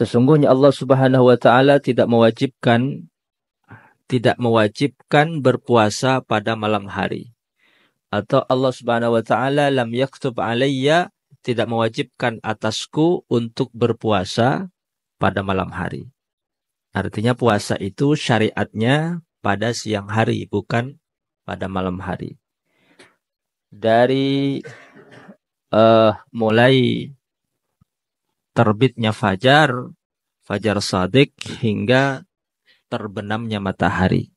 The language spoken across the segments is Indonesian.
Sesungguhnya Allah Subhanahu wa taala tidak mewajibkan berpuasa pada malam hari. Atau Allah Subhanahu wa taala lam yaktub alayya, tidak mewajibkan atasku untuk berpuasa pada malam hari. Artinya puasa itu syariatnya pada siang hari, bukan pada malam hari. Dari mulai terbitnya fajar shadiq hingga terbenamnya matahari.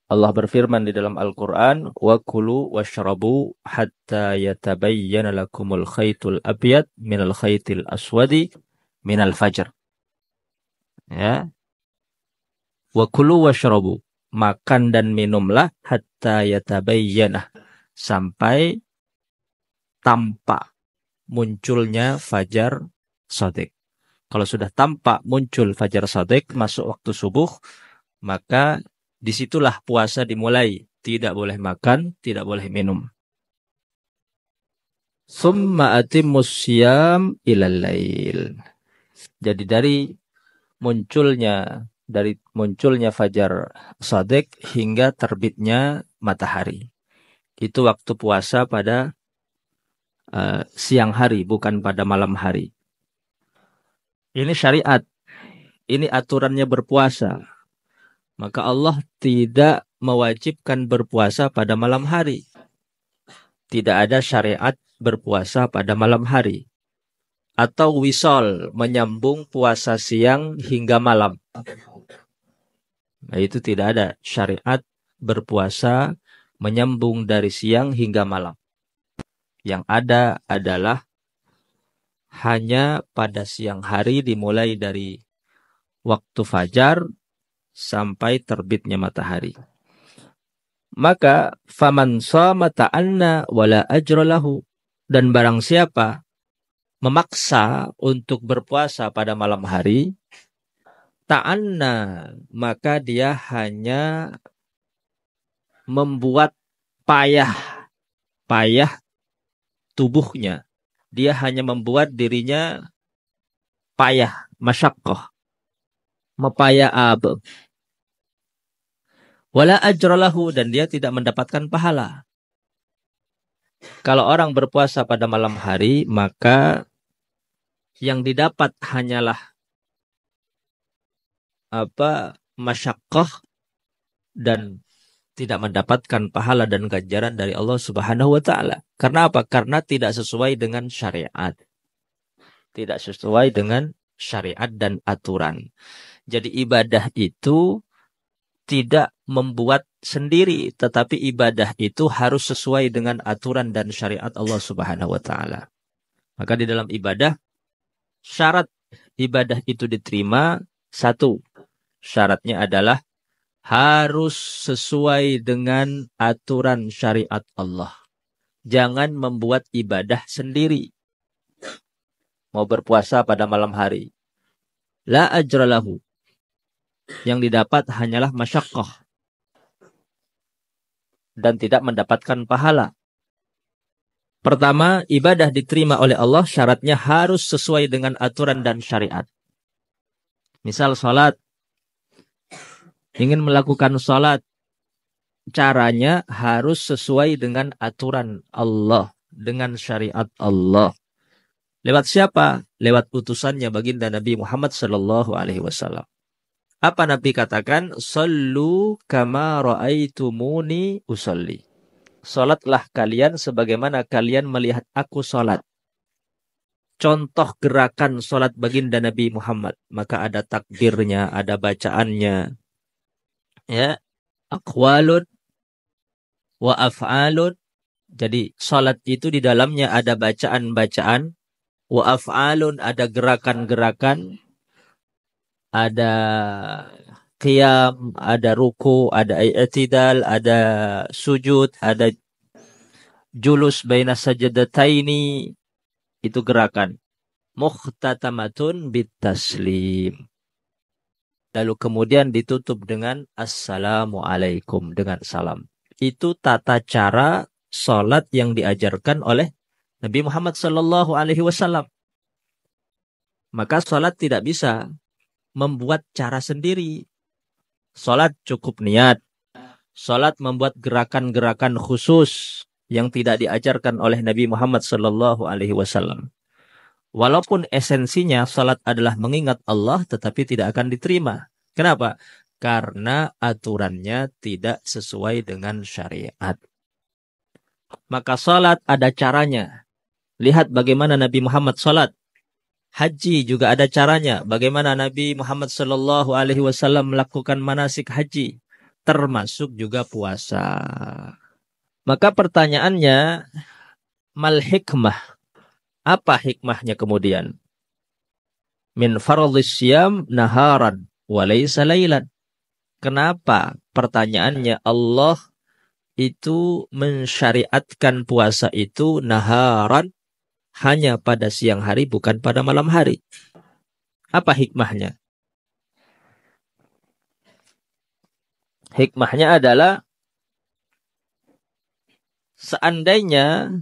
Allah berfirman di dalam Al-Quran, wa kulu washrabu hatta yatabayyana lakumul khaytul abyad minal khaytil aswadi minal fajr. Ya. Wa kulu washrabu, makan dan minumlah hatta yatabayyana, sampai tampak munculnya fajar shadiq. Kalau sudah tampak muncul fajar shadiq, masuk waktu subuh, maka disitulah puasa dimulai. Tidak boleh makan, tidak boleh minum. Summa atimmus siyam ilal lail. Jadi dari munculnya fajar shadiq hingga terbitnya matahari. Itu waktu puasa pada siang hari, bukan pada malam hari. Ini syariat. Ini aturannya berpuasa. Maka Allah tidak mewajibkan berpuasa pada malam hari. Tidak ada syariat berpuasa pada malam hari. Atau wisol, menyambung puasa siang hingga malam. Nah, itu tidak ada syariat berpuasa menyambung dari siang hingga malam. Yang ada adalah hanya pada siang hari, dimulai dari waktu fajar sampai terbitnya matahari. Maka faman shama ta'anna wala ajra lahu, dan barang siapa memaksa untuk berpuasa pada malam hari, ta'anna, maka dia hanya membuat payah tubuhnya. Dia hanya membuat dirinya payah, masyaqqah, mepayah. Wala ajralahu, dan dia tidak mendapatkan pahala. Kalau orang berpuasa pada malam hari, maka yang didapat hanyalah masyaqqah dan tidak mendapatkan pahala dan ganjaran dari Allah Subhanahu wa taala. Karena apa? Karena tidak sesuai dengan syariat. Tidak sesuai dengan syariat dan aturan. Jadi ibadah itu tidak membuat sendiri, tetapi ibadah itu harus sesuai dengan aturan dan syariat Allah Subhanahu wa taala. Maka di dalam ibadah, syarat ibadah itu diterima, satu, syaratnya adalah harus sesuai dengan aturan syariat Allah. Jangan membuat ibadah sendiri. Mau berpuasa pada malam hari, la ajra lahu, yang didapat hanyalah masyaqqah dan tidak mendapatkan pahala. Pertama, ibadah diterima oleh Allah syaratnya harus sesuai dengan aturan dan syariat. Misal salat, ingin melakukan salat, caranya harus sesuai dengan aturan Allah, dengan syariat Allah. Lewat siapa? Lewat utusannya baginda Nabi Muhammad sallallahu alaihi wasallam. Apa Nabi katakan? Sallu kama ra'aitumuni usalli. Salatlah kalian sebagaimana kalian melihat aku salat. Contoh gerakan salat baginda Nabi Muhammad, maka ada takbirnya, ada bacaannya. Ya, aqwalun wa af'alun. Jadi salat itu di dalamnya ada bacaan-bacaan, wa af'alun, ada gerakan-gerakan, ada qiyam, ada ruku, ada i'tidal, ada sujud, ada julus baina sajadataini, itu gerakan. Mukhtatamatun bitaslim. Lalu kemudian ditutup dengan assalamualaikum, dengan salam. Itu tata cara salat yang diajarkan oleh Nabi Muhammad sallallahu alaihi wasallam. Maka sholat tidak bisa membuat cara sendiri. Sholat cukup niat. Sholat membuat gerakan-gerakan khusus yang tidak diajarkan oleh Nabi Muhammad SAW. Walaupun esensinya sholat adalah mengingat Allah, tetapi tidak akan diterima. Kenapa? Karena aturannya tidak sesuai dengan syariat. Maka sholat ada caranya. Lihat bagaimana Nabi Muhammad sholat. Haji juga ada caranya. Bagaimana Nabi Muhammad SAW melakukan manasik haji. Termasuk juga puasa. Maka pertanyaannya, mal hikmah. Apa hikmahnya kemudian? Min fardhis syiyam naharan wa laysa lailan. Kenapa? Pertanyaannya, Allah itu mensyariatkan puasa itu naharan, hanya pada siang hari, bukan pada malam hari. Apa hikmahnya? Hikmahnya adalah seandainya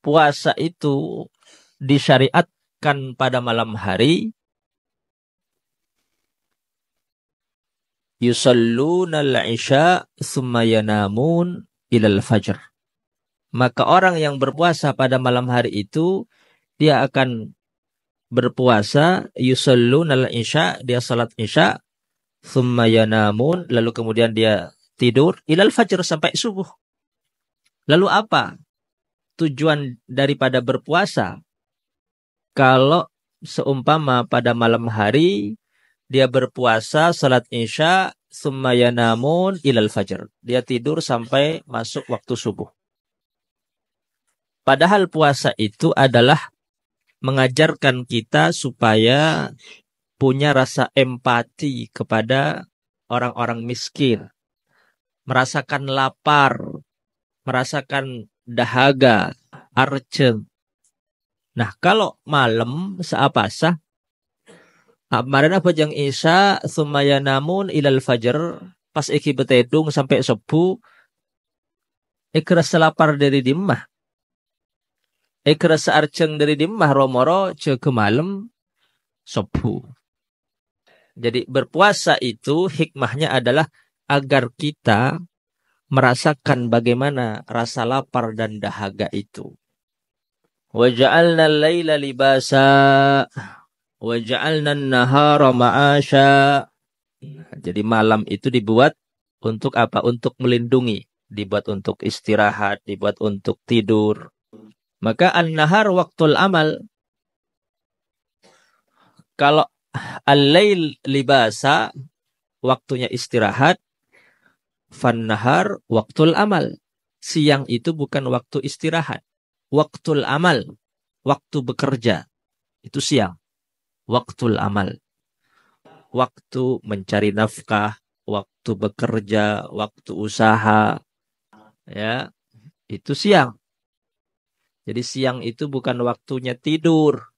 puasa itu disyariatkan pada malam hari, yusalluna al-isya thumma yanamun ilal fajr. Maka orang yang berpuasa pada malam hari itu, dia akan berpuasa, yusalluna al-isya, dia salat isya, thumma yanamun, lalu kemudian dia tidur, ilal fajr, sampai subuh. Lalu apa tujuan daripada berpuasa? Kalau seumpama pada malam hari, dia berpuasa, salat isya, summa yanamun ilal fajr. Dia tidur sampai masuk waktu subuh. Padahal puasa itu adalah mengajarkan kita supaya punya rasa empati kepada orang-orang miskin. Merasakan lapar, merasakan dahaga, arcem. Nah, kalau malam seapasah, kemarin apa jang isya, sumaya namun ilal fajar, pas iki betedung sampai subuh, ikhras lapar dari dimah. Ikhras arceng dari dimah romoro ce ke malam subuh. Jadi berpuasa itu hikmahnya adalah agar kita merasakan bagaimana rasa lapar dan dahaga itu. Wa ja'alna al-laila libasa wa ja'alna an-nahara ma'asha. Jadi malam itu dibuat untuk apa? Untuk melindungi, dibuat untuk istirahat, dibuat untuk tidur. Maka an-nahar waktul amal. Kalau al-lail libasa, waktunya istirahat, fan-nahar waktul amal. Siang itu bukan waktu istirahat. Waktul amal, waktu bekerja, itu siang. Waktul amal, waktu mencari nafkah, waktu bekerja, waktu usaha, ya, itu siang. Jadi siang itu bukan waktunya tidur.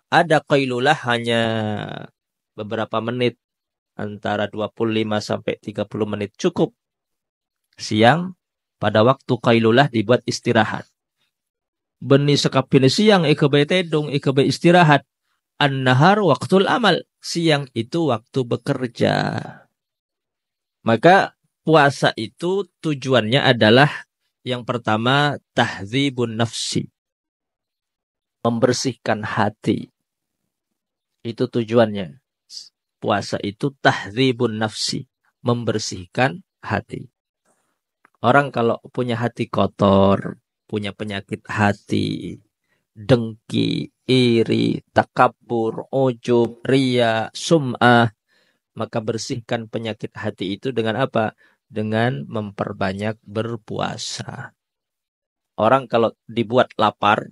Ada qailulah hanya beberapa menit, antara 25 sampai 30 menit cukup. Siang, pada waktu qailulah dibuat istirahat. Beni sekapini siang ikabe tedung, ikabe istirahat. An-nahar waktul amal. Siang itu waktu bekerja. Maka puasa itu tujuannya adalah yang pertama tahdzibun nafsi. Membersihkan hati. Itu tujuannya. Puasa itu tahdzibun nafsi. Membersihkan hati. Orang kalau punya hati kotor, punya penyakit hati, dengki, iri, takabur, ujub, riya, sum'ah, maka bersihkan penyakit hati itu dengan apa? Dengan memperbanyak berpuasa. Orang kalau dibuat lapar,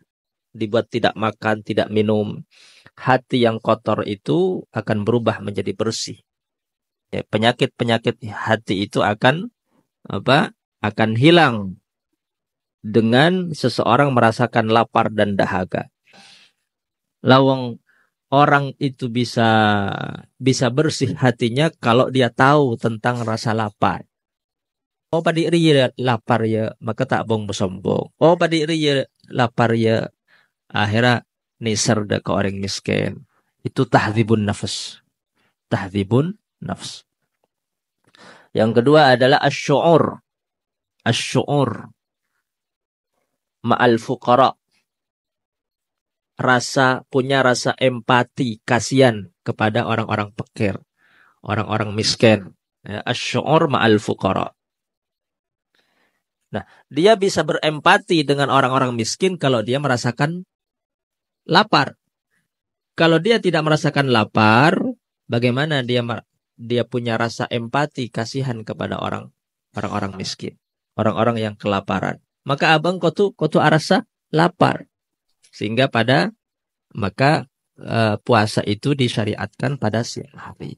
dibuat tidak makan, tidak minum, hati yang kotor itu akan berubah menjadi bersih. Ya, penyakit-penyakit hati itu akan apa? Akan hilang dengan seseorang merasakan lapar dan dahaga. Lawang orang itu bisa bersih hatinya kalau dia tahu tentang rasa lapar. Oh pada iri lapar ya, maka tak bong bersombong. Oh pada iri lapar ya, Akhirnya nisar ke orang miskin. Itu tahdzibun nafs. Tahdzibun nafs. Yang kedua adalah asy'ur. Asy'ur ma'al fuqara. Punya rasa empati, kasihan kepada orang-orang fakir, orang-orang miskin. Ya, asy'ur ma'al fuqara. Nah, dia bisa berempati dengan orang-orang miskin kalau dia merasakan lapar. Kalau dia tidak merasakan lapar, bagaimana dia punya rasa empati, kasihan kepada orang-orang miskin, orang-orang yang kelaparan. Maka abang kau tuh arasa lapar. Sehingga maka puasa itu disyariatkan pada siang hari.